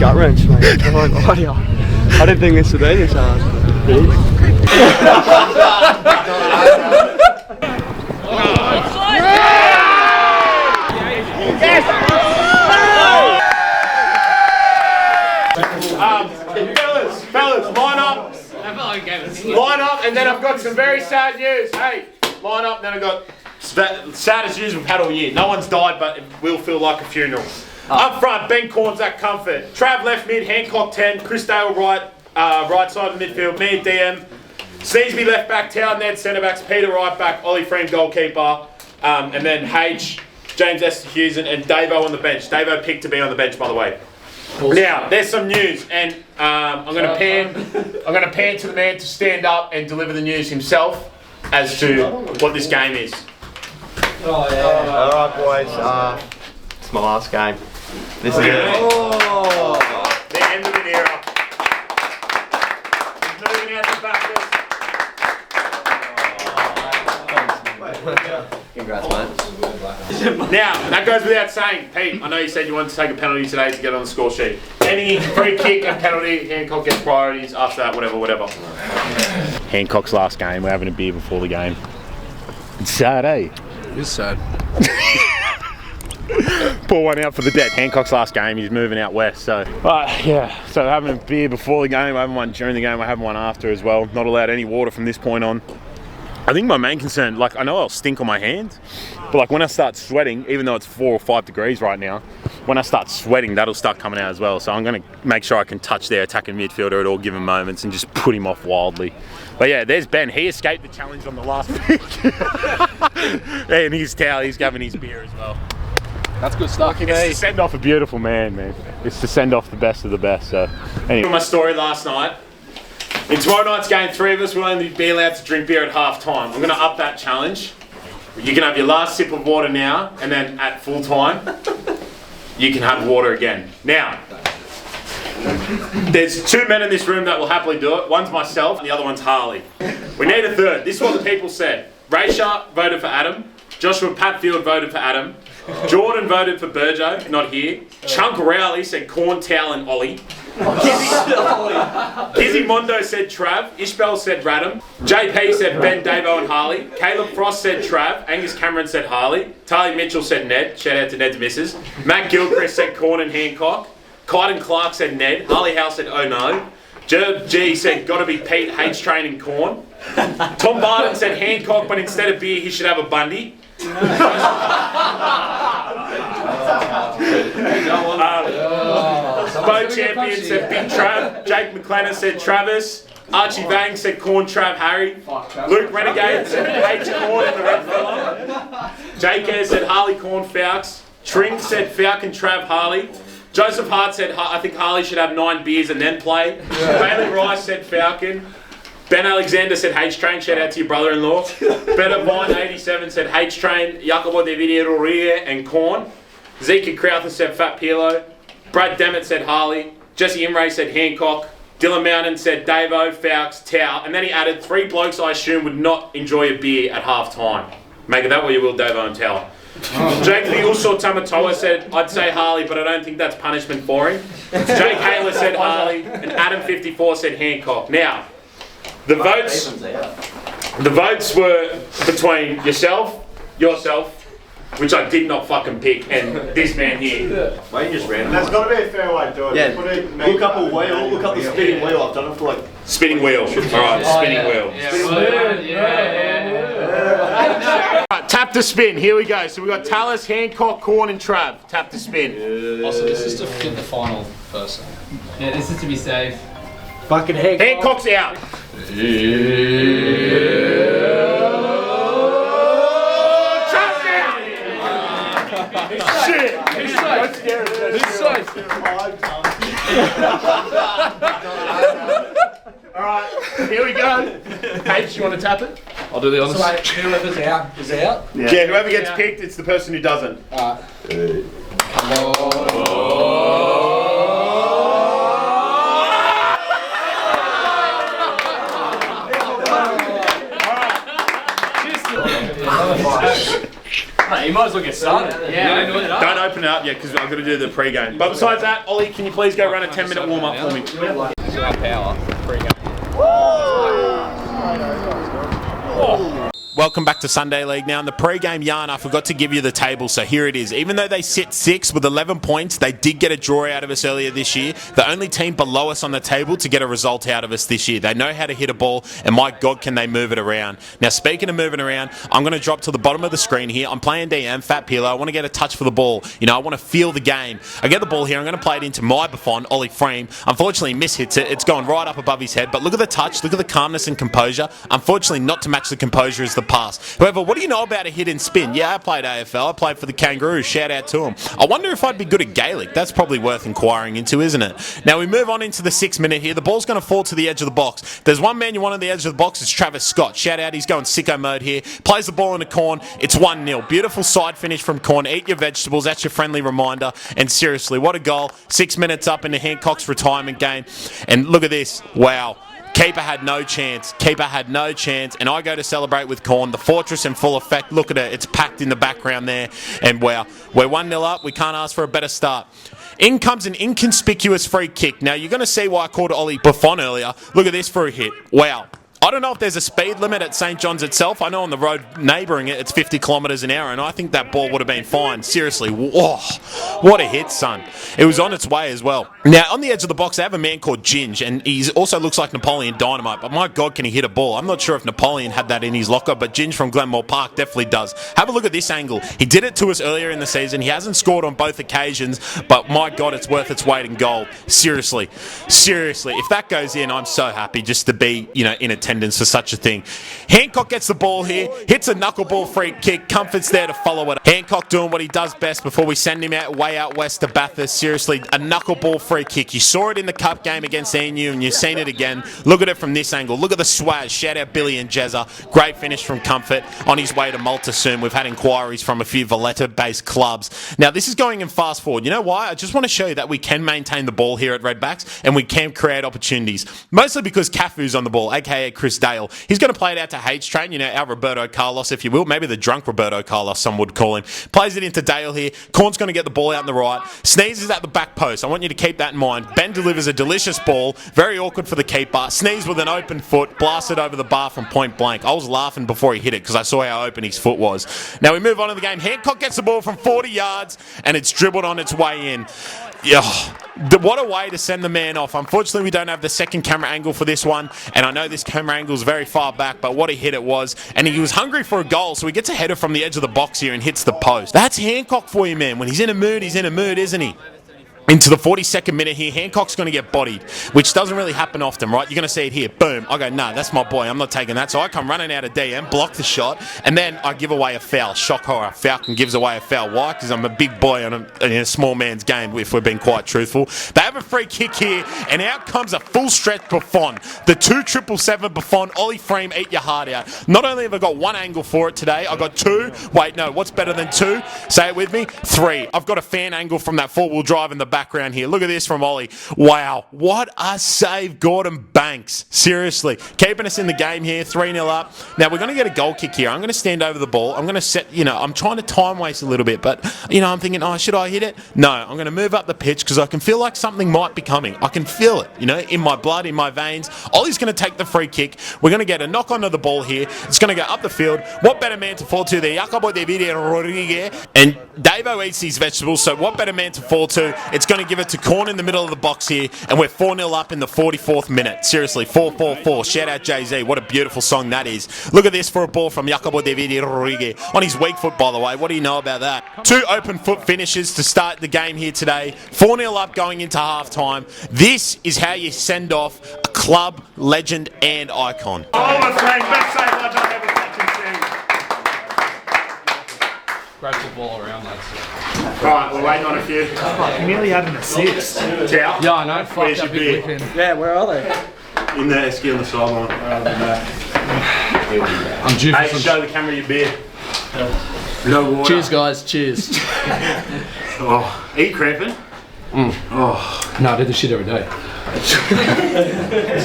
gut wrench, mate. I won't lie to you. I didn't think this would be this hard. Fellas, line up. Line up, and then I've got some very sad news. Hey, line up, and then I've got saddest news we've had all year. No one's died, but it will feel like a funeral. Up front, Ben Corns at comfort. Trav left mid, Hancock 10, Chris Dale right side of the midfield, me at DM. Sneesby left back, Tao Ned centre backs, Peter right back, Ollie Frame goalkeeper, and then H, James Esterhusen, and Davo on the bench. Davo picked to be on the bench, by the way. Now, there's some news, and I'm going to pan to the man to stand up and deliver the news himself as to what this game is. Oh yeah. All right, boys. It's my last game. This is it. The end of an era. He's moving out to Baptist. Congrats, mate. Now, that goes without saying. Pete, I know you said you wanted to take a penalty today to get on the score sheet. Any free kick and penalty, Hancock gets priorities. After that, whatever. Hancock's last game. We're having a beer before the game. It's sad, eh? It is sad. Pour one out for the dead. Hancock's last game. He's moving out west. So, yeah. So having a beer before the game. We're having one during the game. We're having one after as well. Not allowed any water from this point on. I think my main concern, like, I know I'll stink on my hands, but like when I start sweating, even though it's 4 or 5 degrees right now, when I start sweating, that'll start coming out as well. So I'm going to make sure I can touch their attacking midfielder at all given moments and just put him off wildly. But yeah, there's Ben. He escaped the challenge on the last pick. And he's having his beer as well. That's good stuff. It's to send off a beautiful man. It's to send off the best of the best. So anyway. My story last night. In tomorrow night's game, 3 of us will only be allowed to drink beer at half time. We're going to up that challenge. You can have your last sip of water now, and then at full time, you can have water again. Now, there's 2 men in this room that will happily do it. One's myself, and the other one's Harley. We need a third. This is what the people said. Raysha voted for Adam. Joshua Patfield voted for Adam. Jordan voted for Burjo, not here. Chunk Rowley said Corn, Towel, and Ollie. Kizzy Mondo said Trav. Ishbel said Radam. JP said Ben, Davo, and Harley. Caleb Frost said Trav. Angus Cameron said Harley. Tali Mitchell said Ned. Shout out to Ned's missus. Matt Gilchrist said Corn and Hancock. Kyden Clark said Ned. Harley Howe said Oh No. Jerb G said Gotta Be Pete, H Train, and Corn. Tom Barton said Hancock, but instead of beer, he should have a Bundy. Bo Champion said Big Trav. Jake McLennan said Travis. Archie Vang said Corn, Trav, Harry. Luke Renegade said H Corn and the Red Fella. Jake Ayres said Harley, Corn, Fowks. Trink said Falcon, Trav, Harley. Joseph Hart said I think Harley should have 9 beers and then play. Bailey Rice said Falcon. Ben Alexander said H-Train, shout out to your brother-in-law. Better Vine 87 said H-Train, Jacobo de Villarreal and Corn. Zeke Crowther said Fat Pilo. Brad Demmett said Harley. Jesse Imray said Hancock. Dylan Mountain said Davo, Fowks, Tao. And then he added 3 blokes I assume would not enjoy a beer at half time. Make it that way you will, Davo and Tao. Jake the Uso Tamatoa said I'd say Harley, but I don't think that's punishment for him. Jake Haler said Harley. And Adam54 said Hancock. Now, the votes were between yourself, which I did not fucking pick, and this man here. Why you just ran? There's got to be a fair way to do it. Yeah. Look up a wheel. Look up the spinning wheel. I've done it for like spinning wheel. All right, spinning wheel. Yeah. Right, tap to spin. Here we go. So we got Tallis, Hancock, Corn, and Trav. Tap to spin. Also, this is to get the final person. Yeah, this is to be safe. Fucking Hancock. Hancock's out. Trav's out. Shit. He's safe. Alright, here we go. H, you want to tap it? I'll do the honors. So wait, whoever's out is out? Yeah, whoever gets picked, it's the person who doesn't. Hey, you might might as well get started. Yeah, Don't open it up yet because I've got to do the pre-game. But besides that, Ollie, can you please go run a 10-minute warm-up for me? Power, pre-game. Welcome back to Sunday League. Now in the pre-game yarn, I forgot to give you the table, so here it is. Even though they sit 6th with 11 points, they did get a draw out of us earlier this year. The only team below us on the table to get a result out of us this year. They know how to hit a ball, and my God, can they move it around. Now speaking of moving around, I'm going to drop to the bottom of the screen here. I'm playing DM, Fat Peeler. I want to get a touch for the ball. You know, I want to feel the game. I get the ball here. I'm going to play it into my Buffon, Ollie Frame. Unfortunately, mishits it. It's gone right up above his head, but look at the touch. Look at the calmness and composure. Unfortunately, not to match the composure as the pass. However, what do you know about a hit and spin? Yeah, I played AFL. I played for the Kangaroos. Shout out to him. I wonder if I'd be good at Gaelic. That's probably worth inquiring into, isn't it? Now we move on into the 6th minute here. The ball's going to fall to the edge of the box. There's one man you want on the edge of the box. It's Travis Scott. Shout out. He's going sicko mode here. Plays the ball in the corn. It's 1-0. Beautiful side finish from corn. Eat your vegetables. That's your friendly reminder. And seriously, what a goal. 6 minutes up into Hancock's retirement game. And look at this. Wow. Keeper had no chance. Keeper had no chance. And I go to celebrate with Corn. The fortress in full effect. Look at it. It's packed in the background there. And wow, we're 1-0 up. We can't ask for a better start. In comes an inconspicuous free kick. Now, you're going to see why I called Ollie Buffon earlier. Look at this for a hit. Wow. I don't know if there's a speed limit at St. John's itself. I know on the road neighbouring it, it's 50 kilometres an hour, and I think that ball would have been fine. Seriously, whoa, what a hit, son. It was on its way as well. Now, on the edge of the box, they have a man called Ginge, and he also looks like Napoleon Dynamite, but my God, can he hit a ball? I'm not sure if Napoleon had that in his locker, but Ginge from Glenmore Park definitely does. Have a look at this angle. He did it to us earlier in the season. He hasn't scored on both occasions, but my God, it's worth its weight in gold. Seriously, if that goes in, I'm so happy just to be, you know, in attendance for such a thing. Hancock gets the ball here, hits a knuckleball free kick. Comfort's there to follow it. Hancock doing what he does best before we send him way out west to Bathurst. Seriously, a knuckleball free kick. You saw it in the cup game against ENU, and you've seen it again. Look at it from this angle. Look at the swag. Shout out Billy and Jezza. Great finish from Comfort on his way to Malta soon. We've had inquiries from a few Valletta-based clubs. Now, this is going in fast forward. You know why? I just want to show you that we can maintain the ball here at Redbacks, and we can create opportunities. Mostly because Cafu's on the ball, aka Chris Dale. He's going to play it out to H-Train, you know, our Roberto Carlos, if you will. Maybe the drunk Roberto Carlos, some would call him. Plays it into Dale here. Corn's going to get the ball out in the right. Sneeze is at the back post. I want you to keep that in mind. Ben delivers a delicious ball. Very awkward for the keeper. Sneeze with an open foot. Blasted over the bar from point blank. I was laughing before he hit it because I saw how open his foot was. Now we move on to the game. Hancock gets the ball from 40 yards and it's dribbled on its way in. Yeah, what a way to send the man off. Unfortunately, we don't have the second camera angle for this one, and I know this camera angle is very far back, but what a hit it was. And he was hungry for a goal, so he gets a header from the edge of the box here and hits the post. That's Hancock for you, man. When he's in a mood, isn't he? Into the 42nd minute here, Hancock's going to get bodied, which doesn't really happen often, right? You're going to see it here. Boom. I go, nah, that's my boy. I'm not taking that. So I come running out of DM, block the shot, and then I give away a foul. Shock horror. Falcon gives away a foul. Why? Because I'm a big boy in a small man's game, if we're being quite truthful. They have a free kick here, and out comes a full stretch Buffon. The 2-7-7 Buffon. Ollie Frame, eat your heart out. Not only have I got one angle for it today, I got two. Wait, no, what's better than two? Say it with me. 3. I've got a fan angle from that four-wheel drive in the background here. Look at this from Ollie. Wow, what a save, Gordon Banks. Seriously, keeping us in the game here, 3-0 up. Now we're going to get a goal kick here. I'm going to stand over the ball. I'm going to set, you know, I'm trying to time waste a little bit, but, you know, I'm thinking, oh, should I hit it? No, I'm going to move up the pitch because I can feel like something might be coming. I can feel it, you know, in my blood, in my veins. Ollie's going to take the free kick. We're going to get a knock onto the ball here. It's going to go up the field. What better man to fall to there? Jacobo de Rodriguez. And Davo eats these vegetables, so what better man to fall to? It's going to give it to Corn in the middle of the box here, and we're 4-0 up in the 44th minute. Seriously, 4-4-4. Shout out Jay-Z. What a beautiful song that is. Look at this for a ball from Jacobo de Rodriguez. On his weak foot, by the way. What do you know about that? 2 open foot finishes to start the game here today. 4-0 up going into half-time. This is how you send off a club, legend, and icon. Oh, my friend, best save I've done ever fucking seen. Grab the ball around, lads. Right, we're waiting on a few. You nearly had an assist. Tao? Yeah, I know. Where's your beer? Yeah, where are they? In there, ski on the sideline. I'm due for Hey, some... show the camera your beer. No water. Cheers, guys. Cheers. Oh, are you cramping? Oh. No, I do this shit every day.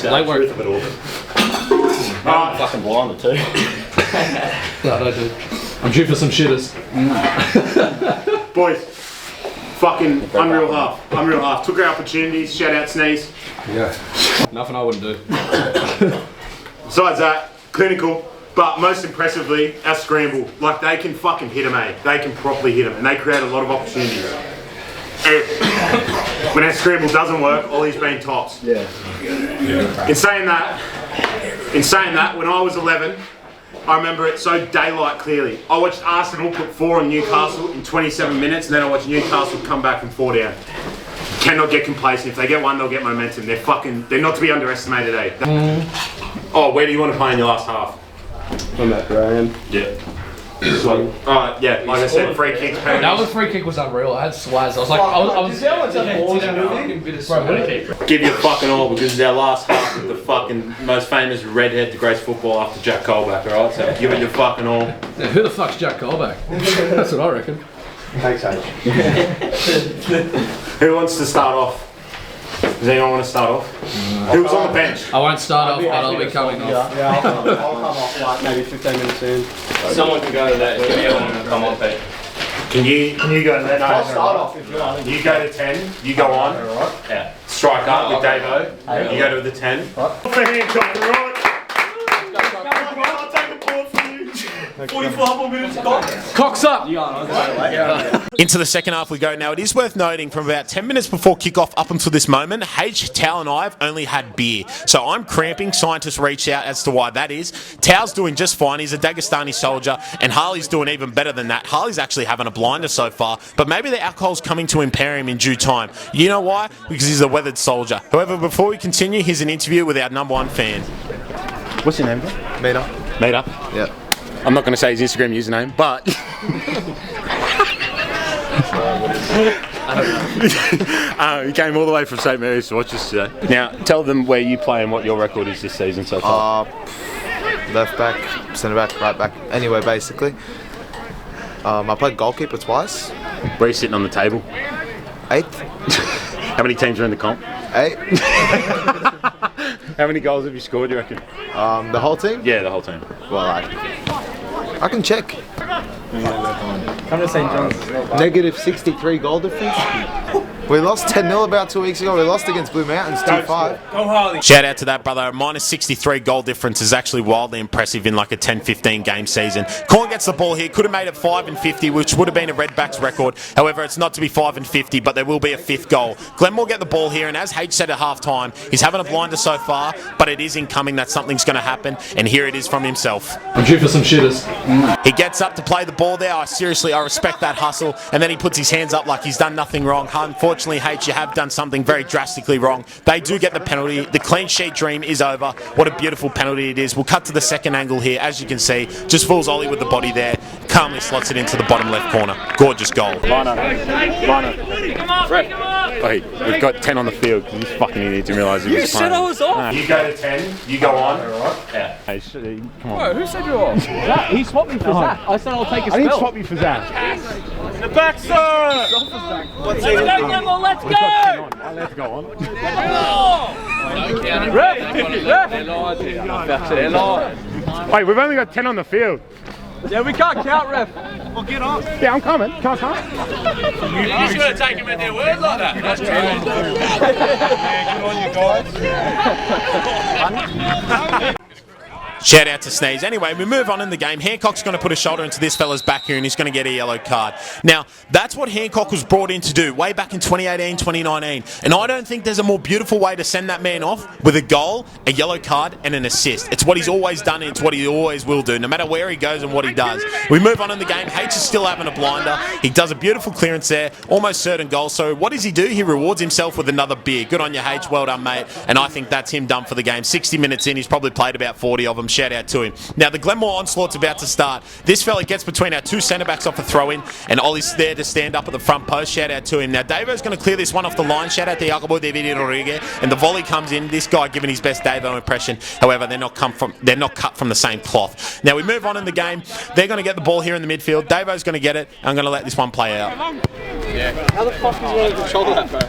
Late work. I'm fucking blind too. No, I don't do. I'm due for some shitters. Boys, fucking unreal half. Unreal half. Took our opportunities. Shout out Sneeze. Yeah. Nothing I wouldn't do. Besides that, clinical. But most impressively, our scramble. Like, they can fucking hit them, eh? They can properly hit them. And they create a lot of opportunities. And when our scramble doesn't work, Ollie's been tops. Yeah. In saying that, when I was 11, I remember it so daylight clearly. I watched Arsenal put 4 on Newcastle in 27 minutes, and then I watched Newcastle come back from 4 down. Cannot get complacent. If they get one, they'll get momentum. They're not to be underestimated, eh? Oh, where do you want to play in your last half? I'm at Graham. Yeah. Alright, yeah, like I said, free kick, penalties. That was free kick was unreal. I had swaz. I was like, I was Give you a fucking all because it's our last half of the fucking most famous redhead to grace football after Jack Colback, alright? So give it your fucking all. Yeah, who the fuck's Jack Colback? That's what I reckon. Thanks, H. Who wants to start off? Does anyone want to start off? Who was on the bench? I won't start off, but I'll be coming off. Yeah, I'll come off like maybe 15 minutes in. Someone can go to that. If the other one can come on, Pete. Can you go to that? I'll start off if you want. You go to 10, you go on. Yeah. Strike up with Davo. You go to the 10. For Hancock, right? I'll take the ball from you. 45 more minutes, Cocks up! Into the second half we go now. It is worth noting from about 10 minutes before kickoff up until this moment, H, Tao and I have only had beer. So I'm cramping. Scientists reach out as to why that is. Tao's doing just fine. He's a Dagestani soldier. And Harley's doing even better than that. Harley's actually having a blinder so far. But maybe the alcohol's coming to impair him in due time. You know why? Because he's a weathered soldier. However, before we continue, here's an interview with our #1 fan. What's your name, bro? Meter. Yeah. I'm not going to say his Instagram username, but... he came all the way from St Mary's to watch us today. Now, tell them where you play and what your record is this season so far. Left back, centre back, right back, anywhere basically. I played goalkeeper twice. Where are you sitting on the table? 8th. How many teams are in the comp? 8. How many goals have you scored, do you reckon? The whole team? Yeah, the whole team. Well, I can check. Come to St. John's. Negative 63 goal difference. We lost 10-0 about 2 weeks ago. We lost against Blue Mountains 2-5. Shout out to that, brother. Minus 63 goal difference is actually wildly impressive in like a 10-15 game season. Corn gets the ball here. Could have made it 5 and 50, which would have been a Redbacks record. However, it's not to be 5 and 50, but there will be a 5th goal. Glenmore get the ball here, and as H said at half-time, he's having a blinder so far, but it is incoming that something's going to happen, and here it is from himself. I'm due for some shitters. He gets up to play the ball there. I respect that hustle, and then he puts his hands up like he's done nothing wrong. Unfortunately, H, you have done something very drastically wrong. They do get the penalty. The clean sheet dream is over. What a beautiful penalty it is. We'll cut to the second angle here. As you can see, just fools Ollie with the body there. Calmly slots it into the bottom left corner. Gorgeous goal. Liner. Wait, we've got 10 on the field because this fucking idiot didn't realise he was playing. You said I was off. You go to 10, you go on. Yeah. Hey, come on. Bro, who said you're off? He swapped me for Zach. I said I'll take a spell. I didn't swap you for Zach. The back, sir! Let's go, Glenmore, let's go! Let's go on. They're lying. Wait, we've only got 10 on the field. Yeah, we can't count, ref. Well, get on. Yeah, I'm coming. Can I come? You just got to take them at their word like that. That's true. Good on you guys. Shout out to Sneeze. Anyway, we move on in the game. Hancock's going to put a shoulder into this fella's back here and he's going to get a yellow card. Now, that's what Hancock was brought in to do way back in 2018, 2019. And I don't think there's a more beautiful way to send that man off with a goal, a yellow card and an assist. It's what he's always done and it's what he always will do, no matter where he goes and what he does. We move on in the game. H is still having a blinder. He does a beautiful clearance there, almost certain goal. So what does he do? He rewards himself with another beer. Good on you, H. Well done, mate. And I think that's him done for the game. 60 minutes in, he's probably played about 40 of them. Shout out to him. Now the Glenmore onslaught's about to start. This fella gets between our two centre backs off a throw in, and Ollie's there to stand up at the front post. Shout out to him. Now Davo's going to clear this one off the line. Shout out to Jacobo David Rodriguez, and the volley comes in. This guy giving his best Davo impression. However, they're not cut from the same cloth. Now we move on in the game. They're going to get the ball here in the midfield. Davo's going to get it. I'm going to let this one play out. Yeah. How the fuck is he going to control that, bro?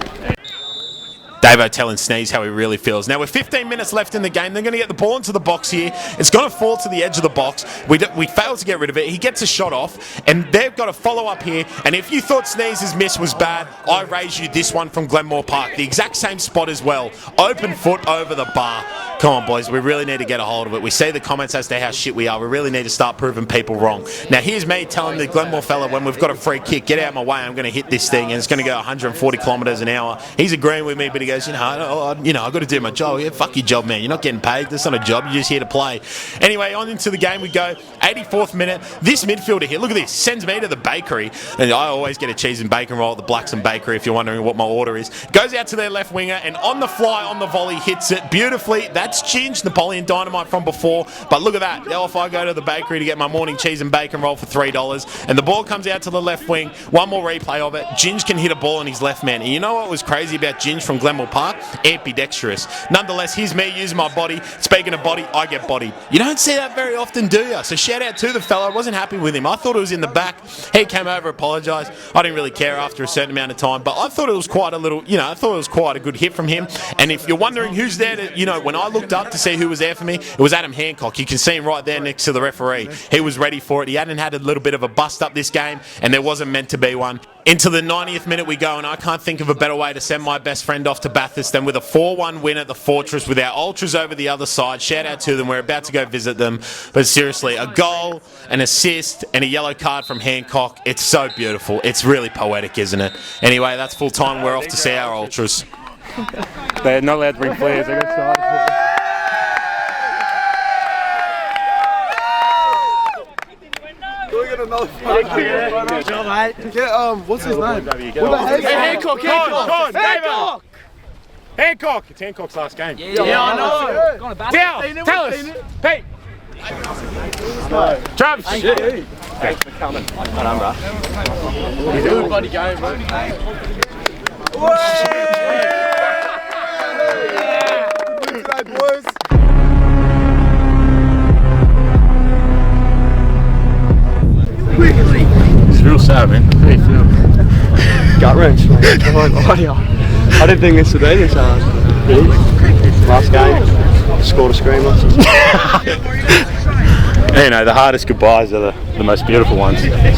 Davo telling Sneeze how he really feels. Now, with 15 minutes left in the game, they're going to get the ball into the box here. It's going to fall to the edge of the box. We failed to get rid of it. He gets a shot off, and they've got to follow up here. And if you thought Sneeze's miss was bad, I raise you this one from Glenmore Park. The exact same spot as well. Open foot over the bar. Come on, boys. We really need to get a hold of it. We see the comments as to how shit we are. We really need to start proving people wrong. Now, here's me telling the Glenmore fella when we've got a free kick, get out of my way, I'm going to hit this thing, and it's going to go 140 kilometres an hour. He's agreeing with me, but he goes, I've got to do my job. Yeah, fuck your job, man. You're not getting paid. That's not a job. You're just here to play. Anyway, on into the game we go. 84th minute. This midfielder here, look at this, sends me to the bakery. And I always get a cheese and bacon roll at the Blaxland bakery if you're wondering what my order is. Goes out to their left winger, and on the fly, on the volley, hits it beautifully. That's Ginge, Napoleon Dynamite from before. But look at that. Now if I go to the bakery to get my morning cheese and bacon roll for $3, and the ball comes out to the left wing, one more replay of it. Ginge can hit a ball on his left man. And you know what was crazy about Ginge from Glenmore Park? Ambidextrous. Nonetheless, here's me using my body. Speaking of body, I get bodied. You don't see that very often, do you? So shout out to the fella. I wasn't happy with him. I thought it was in the back. He came over, apologised. I didn't really care after a certain amount of time, but I thought it was quite a little, I thought it was quite a good hit from him. And if you're wondering who's there to, when I looked up to see who was there for me, it was Adam Hancock. You can see him right there next to the referee. He was ready for it. He hadn't had a little bit of a bust up this game, and there wasn't meant to be one. Into the 90th minute we go, and I can't think of a better way to send my best friend off to Bathurst than with a 4-1 win at the Fortress with our Ultras over the other side. Shout out to them. We're about to go visit them. But seriously, a goal, an assist, and a yellow card from Hancock. It's so beautiful. It's really poetic, isn't it? Anyway, that's full time. We're off to see our Ultras. They're not allowed to bring players. They got started. What's his name? Hancock! Hancock! It's Hancock's last game. Yeah, I know. Tell us! Pete! Travis! Thanks for coming. Good bloody game, bro. Boys. It's real sad, man. How do you feel? Gut wrench, mate. I didn't think this would be this hard. Last game, scored a screamer. The hardest goodbyes are the most beautiful ones. I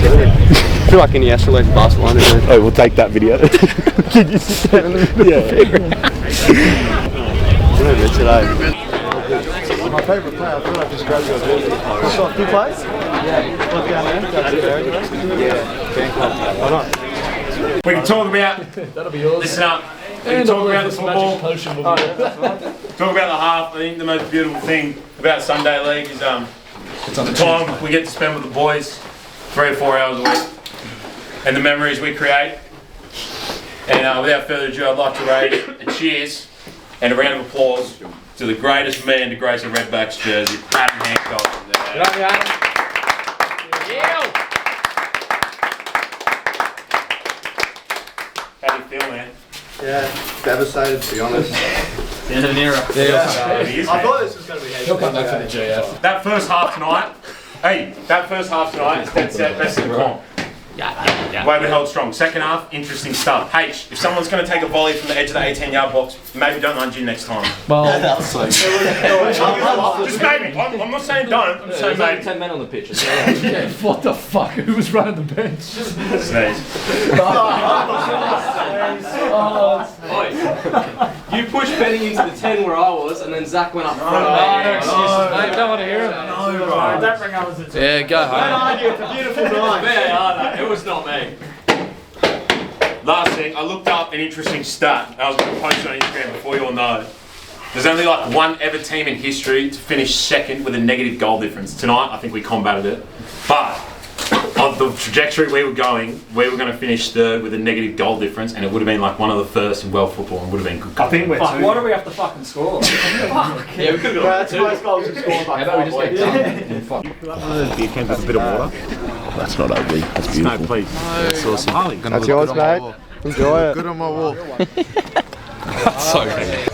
feel like in the SLS Barcelona. Oh, we'll take that video. Can you sit down in the middle? Yeah. Today. My favourite player, I thought I just grabbed your jersey. You saw a few plays? Yeah. What's down there? Yeah. Why not? We can talk about. That'll be yours. Listen up. We can talk about the football. Talk about the half. I think the most beautiful thing about Sunday League is the time we get to spend with the boys, 3 or 4 hours a week, and the memories we create. And without further ado, I'd like to raise a cheers and a round of applause to the greatest man to grace a Redbacks jersey, Adam Hancock. Good on you, Adam. How do you feel, man? Yeah, devastated to be honest. The end of an era. It is, I man. thought this was going to be He'll come back for the GF. That first half tonight is dead set, best in the comp. Yeah. Way we held strong. Second half, interesting stuff. H, if someone's going to take a volley from the edge of the 18-yard box, maybe don't lunge in next time. Well, Just maybe. I'm not saying don't. I'm just saying maybe. 10 men on the pitch. yeah, what the fuck? Who was running the bench? Sneeze. You pushed Benny into the 10 where I was, and then Zach went up front. No excuses, mate. Don't want to hear it. No, bro. Don't bring up as a 10. Yeah, go home. It's a beautiful night. It was not me. Last thing, I looked up an interesting stat, and I was going to post it on Instagram before you all know. There's only like one ever team in history to finish second with a negative goal difference. Tonight, I think we combated it. But on the trajectory we were going to finish third with a negative goal difference, and it would have been like one of the first in world football and would have been good. I think we're two. Why do we have to fucking score? Yeah, we could have got 2. Most goals have scored by How about we just get done? Fuck. Beer can with a bit of water. That's not ugly. That's beautiful. No, please. That's awesome. That's yours, mate. Enjoy it. Good on my wall. So good.